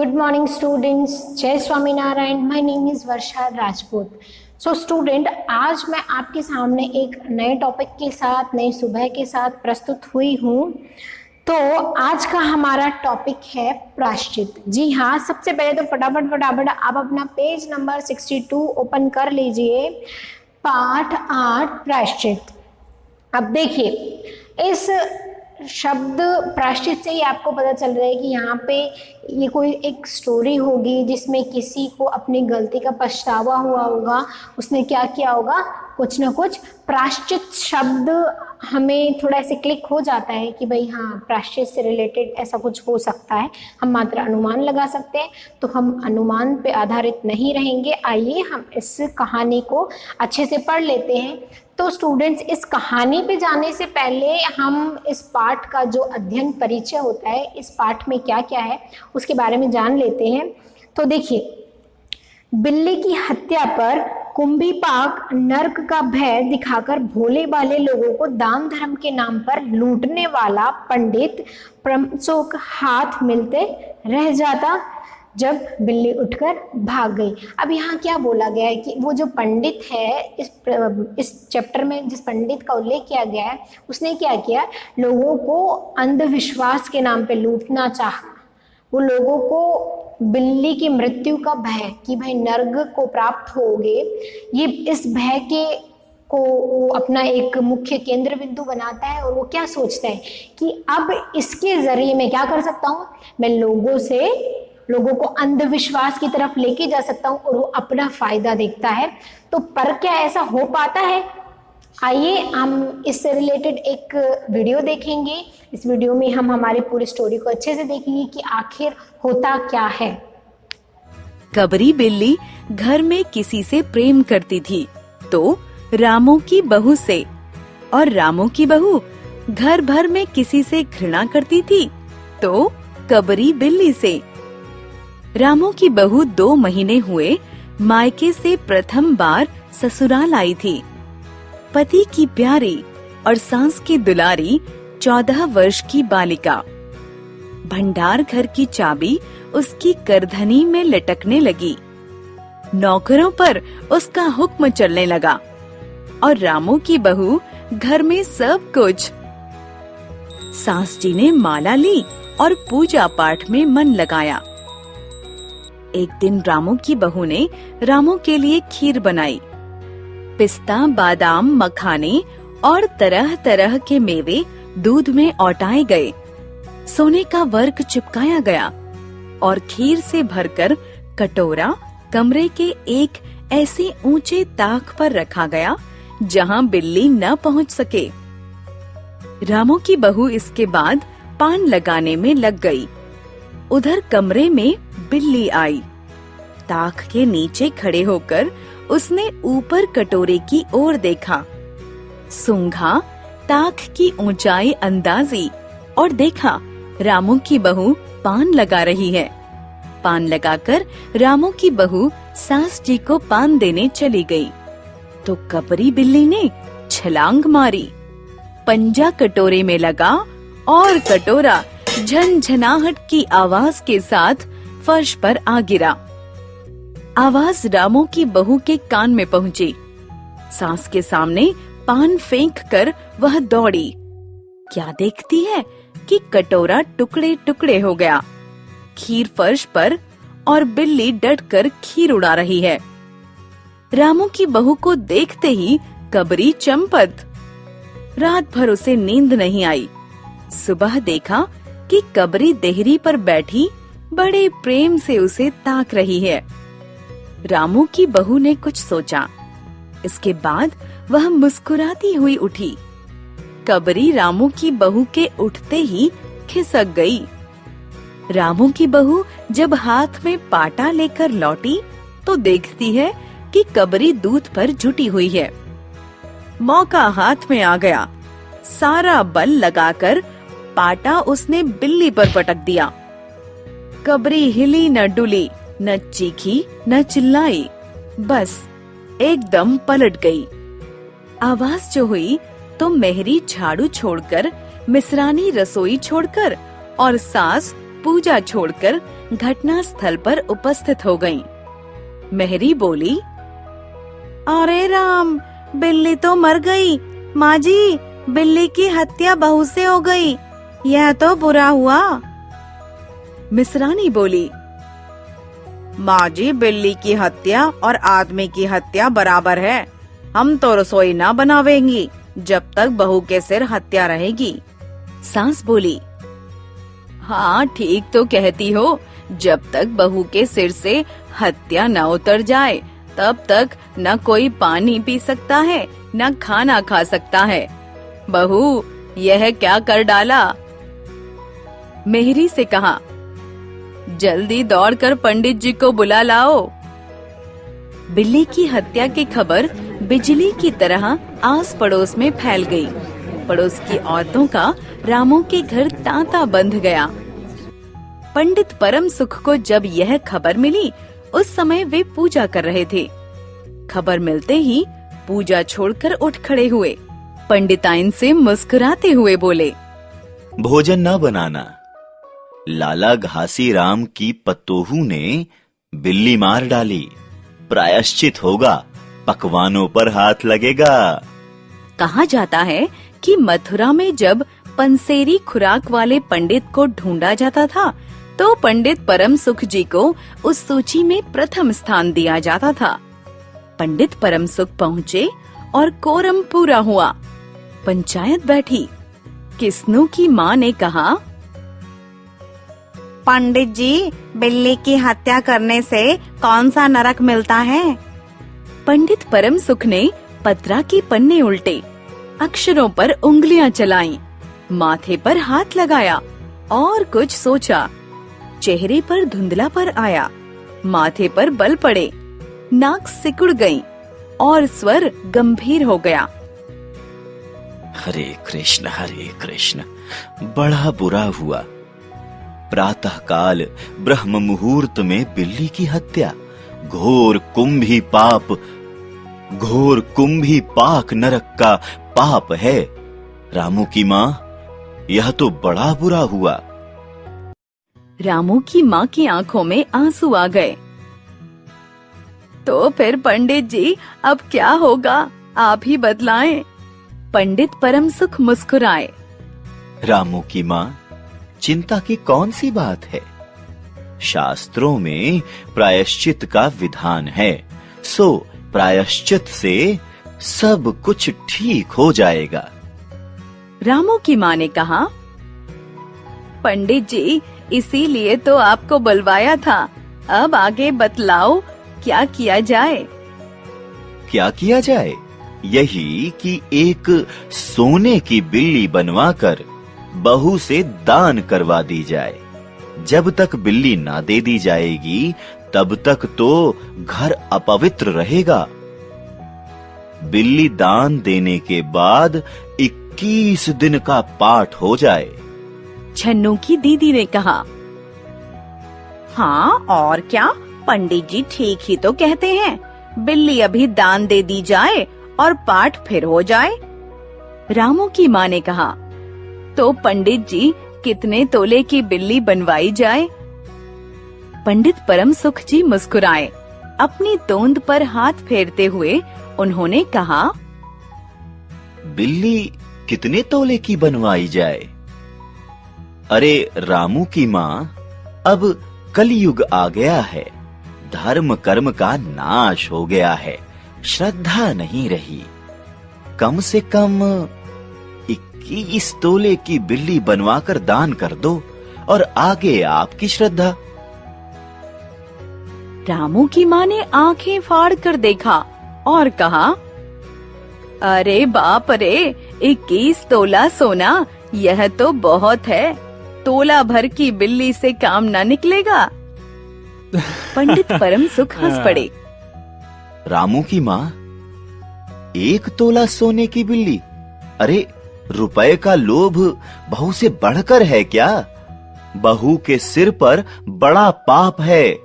Good morning students. जय Swaminarayan. My name is Varsha Rajput. So student, आज मैं आपके सामने एक नए टॉपिक के साथ, नई सुबह के साथ प्रस्तुत हुई हूँ. तो आज का हमारा टॉपिक है प्रायश्चित. जी हाँ, सबसे पहले तो फटाफट आप अपना पेज नंबर 62 ओपन कर लीजिए. पाठ 8 प्रायश्चित. अब देखिए, इस शब्द प्रायश्चित से ही आपको पता चल रहा है कि यहाँ पे ये कोई एक स्टोरी होगी जिसमें किसी को अपनी गलती का पछतावा हुआ होगा. उसने क्या किया होगा, कुछ ना कुछ. प्रायश्चित शब्द हमें थोड़ा ऐसे क्लिक हो जाता है कि भाई हाँ, प्रायश्चित से रिलेटेड ऐसा कुछ हो सकता है. हम मात्र अनुमान लगा सकते हैं, तो हम अनुमान पे आधारित नहीं रहेंगे. आइए हम इस कहानी को अच्छे से पढ़ लेते हैं. तो स्टूडेंट्स, इस कहानी पे जाने से पहले हम इस पाठ का जो अध्ययन परिचय होता है, इस पाठ में क्या क्या है उसके बारे में जान लेते हैं. तो देखिए, बिल्ली की हत्या पर कुंभीपाक नर्क का भय दिखाकर भोले भाले लोगों को दान धर्म के नाम पर लूटने वाला पंडित प्रमचोक हाथ मिलते रह जाता जब बिल्ली उठकर भाग गई. अब यहाँ क्या बोला गया है कि वो जो पंडित है, इस चैप्टर में जिस पंडित का उल्लेख किया गया है, उसने क्या किया, लोगों को अंधविश्वास के नाम पे लूटना चाहा. वो लोगों को बिल्ली की मृत्यु का भय कि भाई नर्क को प्राप्त होगे, ये इस भय के को वो अपना एक मुख्य केंद्र बिंदु बनाता है. और वो क्या सोचता है कि अब इसके जरिए मैं क्या कर सकता हूँ, मैं लोगों को अंधविश्वास की तरफ लेके जा सकता हूँ, और वो अपना फायदा देखता है. तो पर क्या ऐसा हो पाता है? आइए हम इससे रिलेटेड एक वीडियो देखेंगे. इस वीडियो में हम हमारी पूरी स्टोरी को अच्छे से देखेंगे कि आखिर होता क्या है. कबरी बिल्ली घर में किसी से प्रेम करती थी, तो रामू की बहू से, और रामू की बहू घर भर में किसी से घृणा करती थी, तो कबरी बिल्ली से. रामू की बहू 2 महीने हुए मायके से प्रथम बार ससुराल आई थी. पति की प्यारी और सास की दुलारी 14 वर्ष की बालिका. भंडार घर की चाबी उसकी करधनी में लटकने लगी. नौकरों पर उसका हुक्म चलने लगा, और रामू की बहू घर में सब कुछ. सास जी ने माला ली और पूजा पाठ में मन लगाया. एक दिन रामू की बहू ने रामू के लिए खीर बनाई. पिस्ता, बादाम, मखाने और तरह तरह के मेवे दूध में औटाए गए. सोने का वर्क चिपकाया गया और खीर से भरकर कटोरा कमरे के एक ऐसे ऊंचे ताक पर रखा गया जहां बिल्ली न पहुंच सके. रामू की बहू इसके बाद पान लगाने में लग गई. उधर कमरे में बिल्ली आई. ताक के नीचे खड़े होकर उसने ऊपर कटोरे की ओर देखा. सूंघा ताक की ऊंचाई अंदाजी और देखा रामू की बहू पान लगा रही है. पान लगाकर रामू की बहू सास जी को पान देने चली गई, तो कबरी बिल्ली ने छलांग मारी. पंजा कटोरे में लगा और कटोरा झनझनाहट की आवाज के साथ फर्श पर आ गिरा. आवाज रामू की बहू के कान में पहुंची. सास के सामने पान फेंक कर वह दौड़ी. क्या देखती है कि कटोरा टुकड़े टुकड़े हो गया. खीर फर्श पर, और बिल्ली डटकर खीर उड़ा रही है. रामू की बहू को देखते ही कबरी चंपत. रात भर उसे नींद नहीं आई. सुबह देखा कि कबरी देहरी पर बैठी बड़े प्रेम से उसे ताक रही है. रामू की बहू ने कुछ सोचा. इसके बाद वह मुस्कुराती हुई उठी. कबरी रामू की बहू के उठते ही खिसक गई. रामू की बहू जब हाथ में पाटा लेकर लौटी तो देखती है कि कबरी दूध पर जुटी हुई है. मौका हाथ में आ गया. सारा बल लगाकर पाटा उसने बिल्ली पर पटक दिया. कबरी हिली न डुली, न चीखी न चिल्लाई, बस एकदम पलट गई. आवाज जो हुई तो मेहरी झाड़ू छोड़कर, मिसरानी रसोई छोड़कर और सास पूजा छोड़कर घटना स्थल पर उपस्थित हो गईं। मेहरी बोली, अरे राम, बिल्ली तो मर गई। माँ जी, बिल्ली की हत्या बहू से हो गई, यह तो बुरा हुआ। मिसरानी बोली, माँ जी, बिल्ली की हत्या और आदमी की हत्या बराबर है। हम तो रसोई ना बनावेंगी जब तक बहू के सिर हत्या रहेगी। सास बोली, हाँ ठीक तो कहती हो, जब तक बहू के सिर से हत्या न उतर जाए तब तक न कोई पानी पी सकता है न खाना खा सकता है। बहू, यह क्या कर डाला? मेहरी से कहा, जल्दी दौड़कर पंडित जी को बुला लाओ। बिल्ली की हत्या की खबर बिजली की तरह आस पड़ोस में फैल गई। पड़ोस की औरतों का रामू के घर तांता बंध गया। पंडित परम सुख को जब यह खबर मिली, उस समय वे पूजा कर रहे थे। खबर मिलते ही पूजा छोड़कर उठ खड़े हुए। पंडिताइन से मुस्कुराते हुए बोले, भोजन न बनाना। लाला घासी राम की पतोहू ने बिल्ली मार डाली, प्रायश्चित होगा, पकवानों पर हाथ लगेगा। कहा जाता है कि मथुरा में जब पंसेरी खुराक वाले पंडित को ढूंढा जाता था, तो पंडित परम सुख जी को उस सूची में प्रथम स्थान दिया जाता था। पंडित परम सुख पहुँचे और कोरम पूरा हुआ। पंचायत बैठी। किस्नू की माँ ने कहा, पंडित जी, बिल्ली की हत्या करने से कौन सा नरक मिलता है? पंडित परम सुख ने पत्रा की पन्ने उल्टे, अक्षरों पर उंगलियां चलाईं, माथे पर हाथ लगाया और कुछ सोचा। चेहरे पर धुंधलापन आया, माथे पर बल पड़े, नाक सिकुड़ गई और स्वर गंभीर हो गया। हरे कृष्ण, बड़ा बुरा हुआ। प्रातः काल ब्रह्म मुहूर्त में बिल्ली की हत्या, घोर कुंभी पाक नरक का पाप है। रामू की माँ, यह तो बड़ा बुरा हुआ। रामू की माँ की आंखों में आंसू आ गए। तो फिर पंडित जी, अब क्या होगा, आप ही बतलाएं। पंडित परम सुख मुस्कुराए। रामू की माँ, चिंता की कौन सी बात है? शास्त्रों में प्रायश्चित का विधान है, सो प्रायश्चित से सब कुछ ठीक हो जाएगा। रामू की माँ ने कहा, पंडित जी, इसीलिए तो आपको बुलवाया था। अब आगे बतलाओ, क्या किया जाए? क्या किया जाए? यही कि एक सोने की बिल्ली बनवाकर बहू से दान करवा दी जाए। जब तक बिल्ली ना दे दी जाएगी, तब तक तो घर अपवित्र रहेगा। बिल्ली दान देने के बाद 21 दिन का पाठ हो जाए। छन्नू की दीदी ने कहा, हाँ और क्या, पंडित जी ठीक ही तो कहते हैं। बिल्ली अभी दान दे दी जाए और पाठ फिर हो जाए। रामू की माँ ने कहा, तो पंडित जी, कितने तोले की बिल्ली बनवाई जाए? पंडित परम सुख जी मुस्कुराए। अपनी तोंद पर हाथ फेरते हुए उन्होंने कहा, बिल्ली कितने तोले की बनवाई जाए? अरे रामू की माँ, अब कलयुग आ गया है, धर्म कर्म का नाश हो गया है, श्रद्धा नहीं रही। कम से कम 21 तोले की बिल्ली बनवाकर दान कर दो और आगे आपकी श्रद्धा। रामू की माँ ने आंखें फाड़ कर देखा और कहा, अरे बाप रे, 21 तोला सोना, यह तो बहुत है। तोला भर की बिल्ली से काम ना निकलेगा। पंडित परम सुख हंस पड़े। रामू की माँ, 1 तोला सोने की बिल्ली? अरे रुपए का लोभ बहू से बढ़कर है क्या? बहू के सिर पर बड़ा पाप है,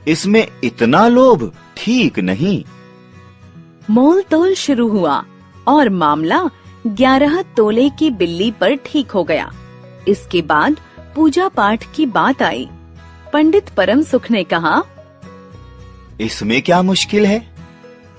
इसमें इतना लोभ ठीक नहीं। मोल तोल शुरू हुआ और मामला 11 तोले की बिल्ली पर ठीक हो गया। इसके बाद पूजा पाठ की बात आई। पंडित परम सुख ने कहा, इसमें क्या मुश्किल है?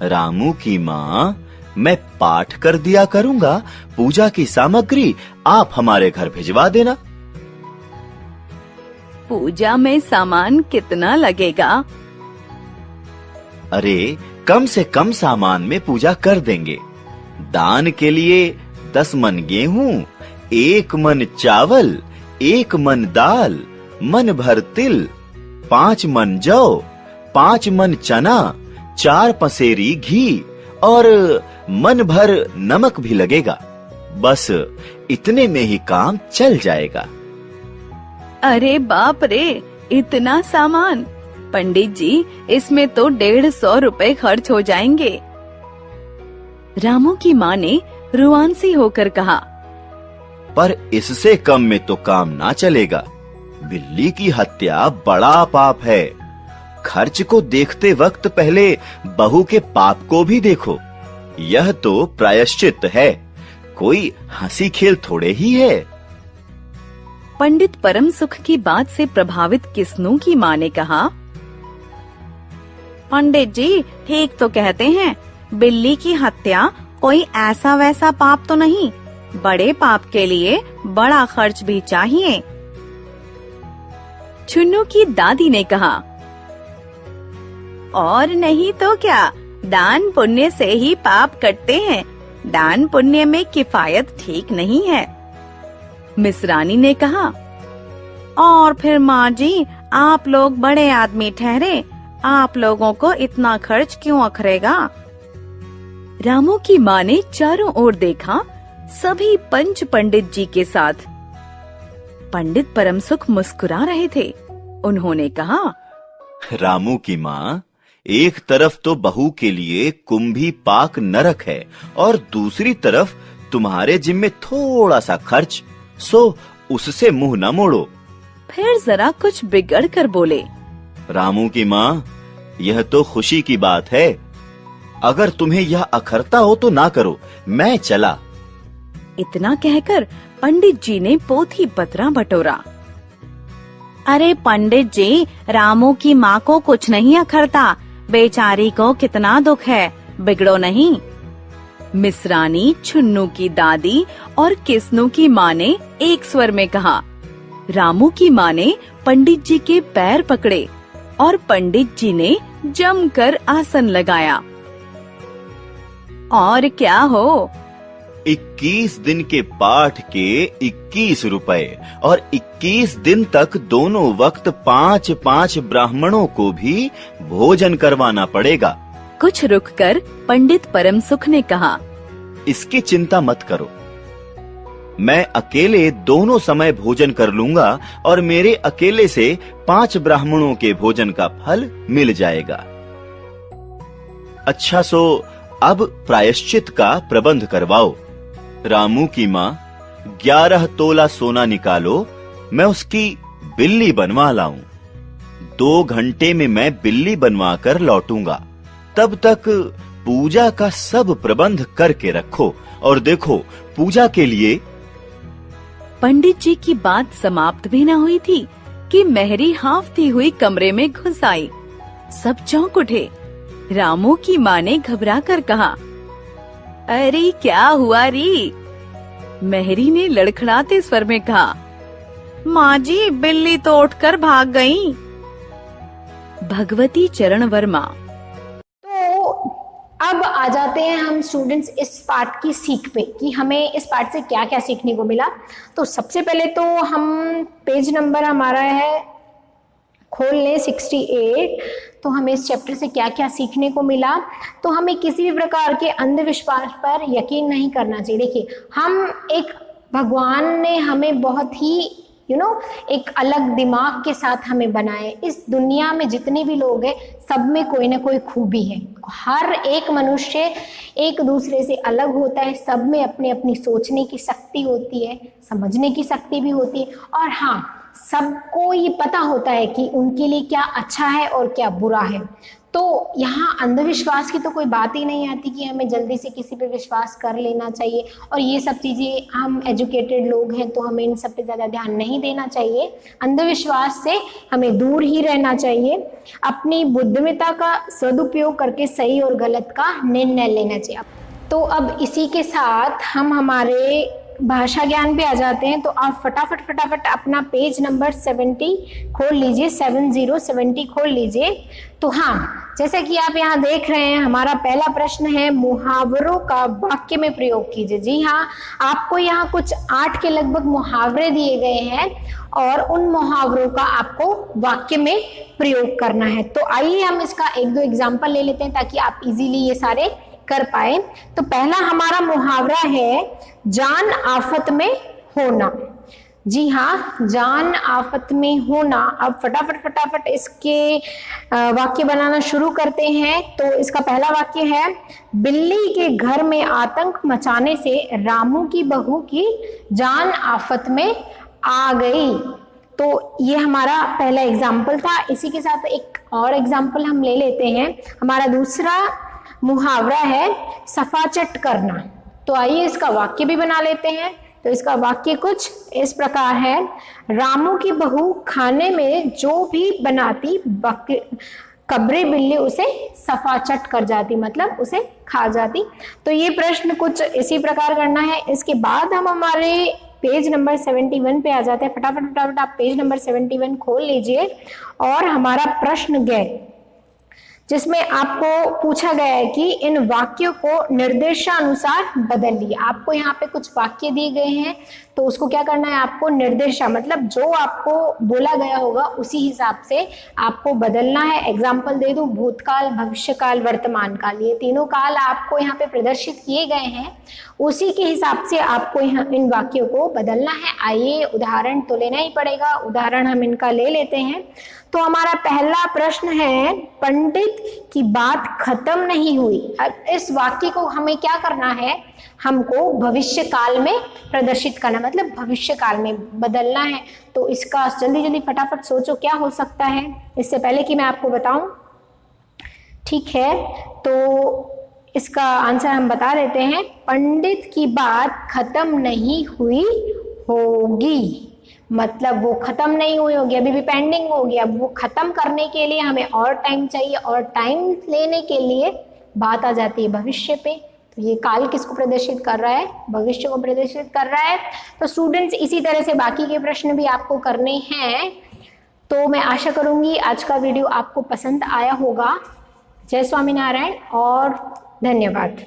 रामू की माँ, मैं पाठ कर दिया करूंगा, पूजा की सामग्री आप हमारे घर भिजवा देना। पूजा में सामान कितना लगेगा? अरे कम से कम सामान में पूजा कर देंगे। दान के लिए 10 मन गेहूं, 1 मन चावल, 1 मन दाल, मन भर तिल, 5 मन जौ, 5 मन चना, 4 पसेरी घी और मन भर नमक भी लगेगा। बस इतने में ही काम चल जाएगा। अरे बाप रे, इतना सामान! पंडित जी, इसमें तो 150 रुपए खर्च हो जाएंगे। रामू की माँ ने रुआंसी होकर कहा, पर इससे कम में तो काम ना चलेगा। बिल्ली की हत्या बड़ा पाप है। खर्च को देखते वक्त पहले बहू के पाप को भी देखो। यह तो प्रायश्चित है, कोई हंसी खेल थोड़े ही है। पंडित परम सुख की बात से प्रभावित किस्नू की माँ ने कहा, पंडित जी ठीक तो कहते हैं, बिल्ली की हत्या कोई ऐसा वैसा पाप तो नहीं, बड़े पाप के लिए बड़ा खर्च भी चाहिए। चुन्नू की दादी ने कहा, और नहीं तो क्या, दान पुण्य से ही पाप कटते हैं, दान पुण्य में किफायत ठीक नहीं है। मिसरानी ने कहा, और फिर माँ जी, आप लोग बड़े आदमी ठहरे, आप लोगों को इतना खर्च क्यों अखरेगा? रामू की माँ ने चारों ओर देखा, सभी पंच पंडित जी के साथ। पंडित परमसुख मुस्कुरा रहे थे। उन्होंने कहा, रामू की माँ, एक तरफ तो बहू के लिए कुंभी पाक नरक है और दूसरी तरफ तुम्हारे जिम्मे थोड़ा सा खर्च, सो उससे मुंह न मोड़ो। फिर जरा कुछ बिगड़ कर बोले, रामू की माँ, यह तो खुशी की बात है। अगर तुम्हें यह अखरता हो तो ना करो, मैं चला। इतना कहकर पंडित जी ने पोथी पत्रा बटोरा। अरे पंडित जी, रामू की माँ को कुछ नहीं अखरता, बेचारी को कितना दुख है, बिगड़ो नहीं। मिसरानी, छुन्नू की दादी और किस्नू की माँ ने एक स्वर में कहा। रामू की माँ ने पंडित जी के पैर पकड़े और पंडित जी ने जमकर आसन लगाया। और क्या हो, 21 दिन के पाठ के 21 रुपए और 21 दिन तक दोनों वक्त 5-5 ब्राह्मणों को भी भोजन करवाना पड़ेगा। कुछ रुककर पंडित परम सुख ने कहा, इसकी चिंता मत करो, मैं अकेले दोनों समय भोजन कर लूंगा और मेरे अकेले से 5 ब्राह्मणों के भोजन का फल मिल जाएगा। अच्छा, सो अब प्रायश्चित का प्रबंध करवाओ। रामू की माँ, 11 तोला सोना निकालो, मैं उसकी बिल्ली बनवा लाऊं। 2 घंटे में मैं बिल्ली बनवा कर लौटूंगा। तब तक पूजा का सब प्रबंध करके रखो और देखो, पूजा के लिए। पंडित जी की बात समाप्त भी न हुई थी कि मेहरी हांफती हुई कमरे में घुस आई। सब चौंक उठे। रामू की माँ ने घबरा कर कहा, अरे क्या हुआ री? मेहरी ने लड़खड़ाते स्वर में कहा, माँ जी, बिल्ली तो उठकर भाग गई। भगवती चरण वर्मा। तो अब आ जाते हैं हम स्टूडेंट्स इस पार्ट की सीख पे कि हमें इस पार्ट से क्या क्या सीखने को मिला। तो सबसे पहले तो हम पेज नंबर हमारा है खोल लें 68। तो हमें इस चैप्टर से क्या क्या सीखने को मिला। तो हमें किसी भी प्रकार के अंधविश्वास पर यकीन नहीं करना चाहिए। देखिए, हम एक भगवान ने हमें बहुत ही एक अलग दिमाग के साथ हमें बनाए। इस दुनिया में जितने भी लोग हैं, सब में कोई ना कोई खूबी है। हर एक मनुष्य एक दूसरे से अलग होता है। सब में अपनी अपनी सोचने की शक्ति होती है, समझने की शक्ति भी होती है। और हाँ, सबको ये पता होता है कि उनके लिए क्या अच्छा है और क्या बुरा है। तो यहाँ अंधविश्वास की तो कोई बात ही नहीं आती कि हमें जल्दी से किसी पे विश्वास कर लेना चाहिए, और ये सब चीज़ें, हम एजुकेटेड लोग हैं तो हमें इन सब पे ज़्यादा ध्यान नहीं देना चाहिए। अंधविश्वास से हमें दूर ही रहना चाहिए। अपनी बुद्धिमत्ता का सदुपयोग करके सही और गलत का निर्णय लेना चाहिए। तो अब इसी के साथ हम हमारे भाषा ज्ञान पे आ जाते हैं। तो आप फटाफट अपना पेज नंबर 70 खोल लीजिए, 70 खोल लीजिए। तो हाँ, जैसे कि आप यहाँ देख रहे हैं, हमारा पहला प्रश्न है मुहावरों का वाक्य में प्रयोग कीजिए। जी हाँ, आपको यहाँ कुछ 8 के लगभग मुहावरे दिए गए हैं और उन मुहावरों का आपको वाक्य में प्रयोग करना है। तो आइए हम इसका 1-2 एग्जाम्पल ले लेते हैं ताकि आप इजीली ये सारे कर पाए। तो पहला हमारा मुहावरा है जान आफत में होना। जी हाँ, जान आफत में होना। अब फटाफट इसके वाक्य बनाना शुरू करते हैं। तो इसका पहला वाक्य है बिल्ली के घर में आतंक मचाने से रामू की बहू की जान आफत में आ गई। तो ये हमारा पहला एग्जाम्पल था। इसी के साथ एक और एग्जाम्पल हम ले लेते हैं। हमारा दूसरा मुहावरा है सफाचट करना। तो आइए इसका वाक्य भी बना लेते हैं। तो इसका वाक्य कुछ इस प्रकार है, रामू की बहू खाने में जो भी बनाती कब्रे बिल्ली उसे सफाचट कर जाती, मतलब उसे खा जाती। तो ये प्रश्न कुछ इसी प्रकार करना है। इसके बाद हम हमारे पेज नंबर 71 पे आ जाते हैं। फटाफट आप पेज नंबर 71 खोल लीजिए और हमारा प्रश्न गए जिसमें आपको पूछा गया है कि इन वाक्यों को निर्देशानुसार बदलिए। आपको यहाँ पे कुछ वाक्य दिए गए हैं, तो उसको क्या करना है, आपको निर्देशा मतलब जो आपको बोला गया होगा उसी हिसाब से आपको बदलना है। एग्जाम्पल दे दूं, भूतकाल, भविष्यकाल, वर्तमान काल, ये तीनों काल आपको यहाँ पे प्रदर्शित किए गए हैं, उसी के हिसाब से आपको यहाँ इन वाक्यों को बदलना है। आइए उदाहरण तो लेना ही पड़ेगा, उदाहरण हम इनका ले लेते हैं। तो हमारा पहला प्रश्न है पंडित की बात खत्म नहीं हुई। अब इस वाक्य को हमें क्या करना है, हमको भविष्य काल में प्रदर्शित करना, मतलब भविष्य काल में बदलना है। तो इसका जल्दी फटाफट सोचो क्या हो सकता है, इससे पहले कि मैं आपको बताऊं। ठीक है, तो इसका आंसर हम बता देते हैं, पंडित की बात खत्म नहीं हुई होगी, मतलब वो खत्म नहीं हुई होगी, अभी भी पेंडिंग होगी। अब वो खत्म करने के लिए हमें और टाइम चाहिए, और टाइम लेने के लिए बात आ जाती है भविष्य पे। तो ये काल किसको प्रदर्शित कर रहा है, भविष्य को प्रदर्शित कर रहा है। तो स्टूडेंट्स इसी तरह से बाकी के प्रश्न भी आपको करने हैं। तो मैं आशा करूंगी आज का वीडियो आपको पसंद आया होगा। जय स्वामीनारायण और धन्यवाद।